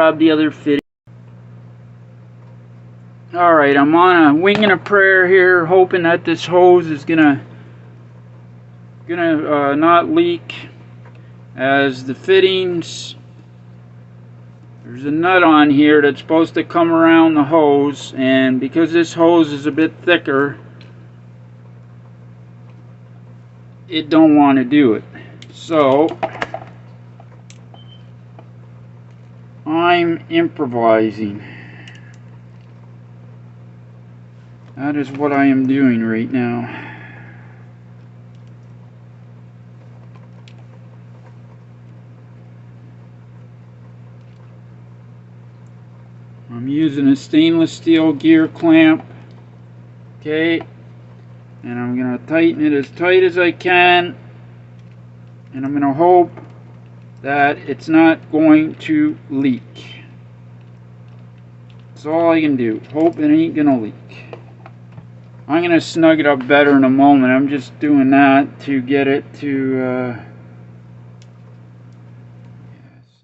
grab the other fitting. Alright, I'm on a wing and a prayer here, hoping that this hose is gonna not leak, as the fittings, there's a nut on here that's supposed to come around the hose, and because this hose is a bit thicker, it don't want to do it. So I'm improvising. That is what I am doing right now. I'm using a stainless steel gear clamp. Okay, and I'm going to tighten it as tight as I can, and I'm going to hope that it's not going to leak. That's all I can do. Hope it ain't going to leak. I'm going to snug it up better in a moment. I'm just doing that to get it to